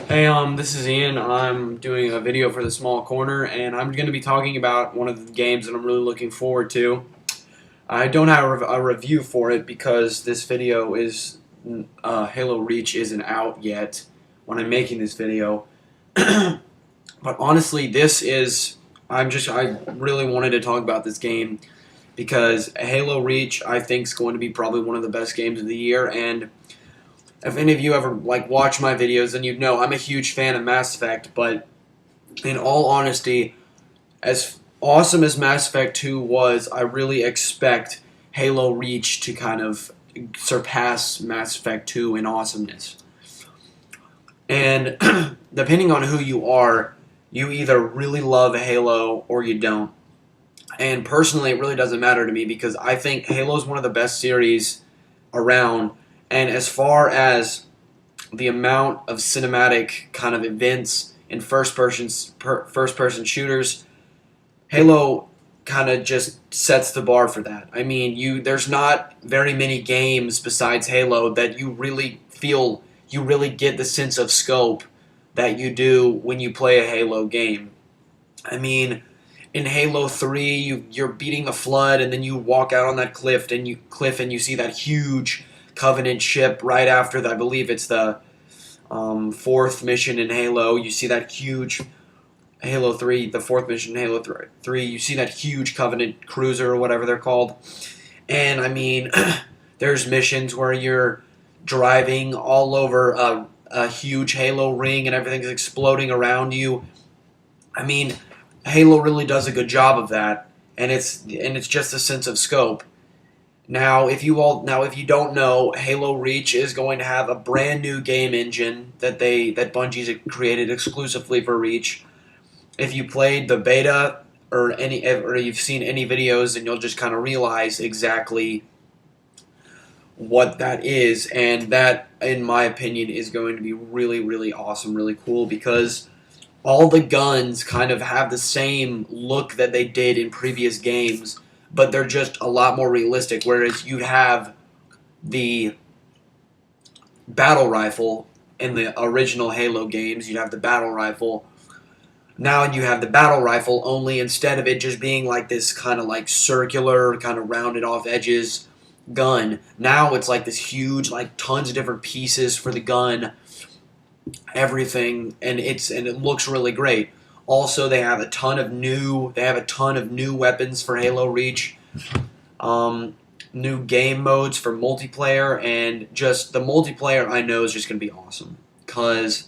Hey, this is Ian. I'm doing a video for the Small Corner, and I'm going to be talking about one of the games that I'm really looking forward to. I don't have a review for it because this video is Halo Reach isn't out yet when I'm making this video. But honestly, I really wanted to talk about this game because Halo Reach I think is going to be probably one of the best games of the year, and if any of you ever watch my videos, then you'd know I'm a huge fan of Mass Effect. But in all honesty, as awesome as Mass Effect 2 was, I really expect Halo Reach to kind of surpass Mass Effect 2 in awesomeness. And depending on who you are, you either really love Halo or you don't. And personally, it really doesn't matter to me because I think Halo is one of the best series around. And as far as the amount of cinematic kind of events in first person shooters, Halo kind of just sets the bar for that. I mean, there's not very many games besides Halo that you really get the sense of scope that you do when you play a Halo game. I mean, in Halo 3, you're beating the flood and then you walk out on that cliff and you see that huge Covenant ship right after I believe it's the fourth mission in Halo. You see that huge Halo 3, the fourth mission in Halo 3. You see that huge Covenant cruiser or whatever they're called. And I mean, there's missions where you're driving all over a huge Halo ring and everything's exploding around you. I mean, Halo really does a good job of that, and it's just a sense of scope. If you don't know, Halo Reach is going to have a brand new game engine that Bungie's created exclusively for Reach. If you played the beta or you've seen any videos, then you'll just kind of realize exactly what that is, and that, in my opinion, is going to be really, really awesome, really cool because all the guns kind of have the same look that they did in previous games, but they're just a lot more realistic. Whereas you have the battle rifle in the original Halo games, you'd have the battle rifle. Now you have the battle rifle, only instead of it just being like this kind of like circular, kind of rounded off edges gun, now it's like this huge, like tons of different pieces for the gun, everything, and it looks really great. Also, they have a ton of new weapons for Halo Reach, new game modes for multiplayer, and just the multiplayer I know is just going to be awesome because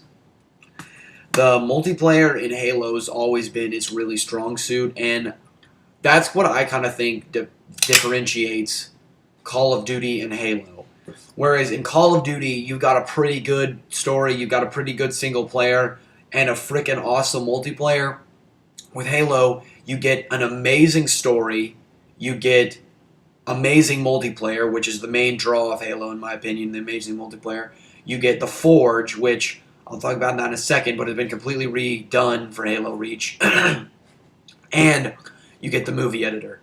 the multiplayer in Halo has always been its really strong suit, and that's what I kind of think differentiates Call of Duty and Halo. Whereas in Call of Duty, you've got a pretty good story, you've got a pretty good single player, and a freaking awesome multiplayer. With Halo, you get an amazing story, you get amazing multiplayer, which is the main draw of Halo, in my opinion, the amazing multiplayer. You get the Forge, which I'll talk about that in a second, but it's been completely redone for Halo Reach. And you get the movie editor.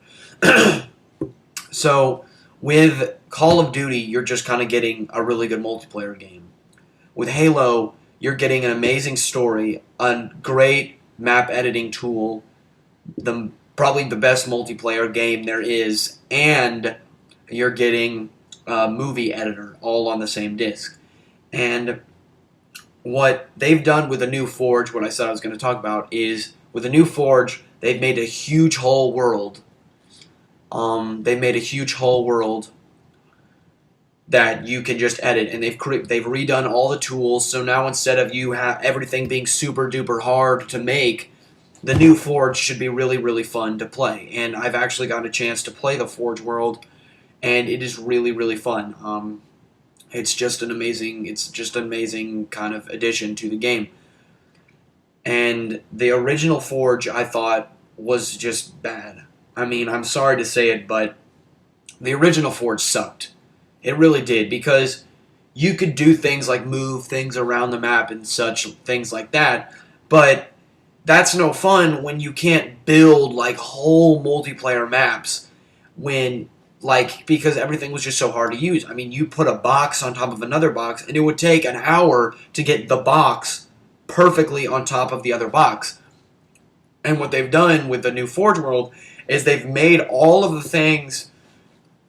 So, with Call of Duty, you're just kind of getting a really good multiplayer game. With Halo, you're getting an amazing story, a great map editing tool, probably the best multiplayer game there is, and you're getting a movie editor all on the same disc. And what they've done with the new Forge, what I said I was going to talk about, is with the new Forge, they've made a huge whole world. They've made a huge whole world that you can just edit, and they've redone all the tools. So now instead of you have everything being super duper hard to make, the new Forge should be really, really fun to play. And I've actually gotten a chance to play the Forge world, and it is really, really fun. It's just an amazing kind of addition to the game. And the original Forge, I thought, was just bad. I mean, I'm sorry to say it, but the original Forge sucked. It really did, because you could do things like move things around the map and such, things like that, but that's no fun when you can't build like whole multiplayer maps because everything was just so hard to use. I mean, you put a box on top of another box, and it would take an hour to get the box perfectly on top of the other box. And what they've done with the new Forge World is they've made all of the things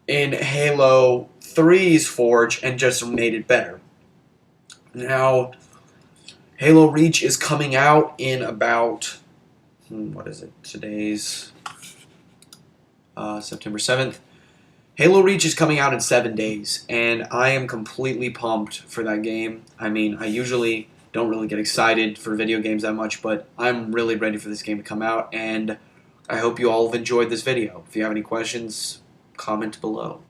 in Halo 3's Forge and just made it better. Now, Halo Reach is coming out in about, what is it? Today's September 7th. Halo Reach is coming out in 7 days, and I am completely pumped for that game. I mean, I usually don't really get excited for video games that much, but I'm really ready for this game to come out, and I hope you all have enjoyed this video. If you have any questions, comment below.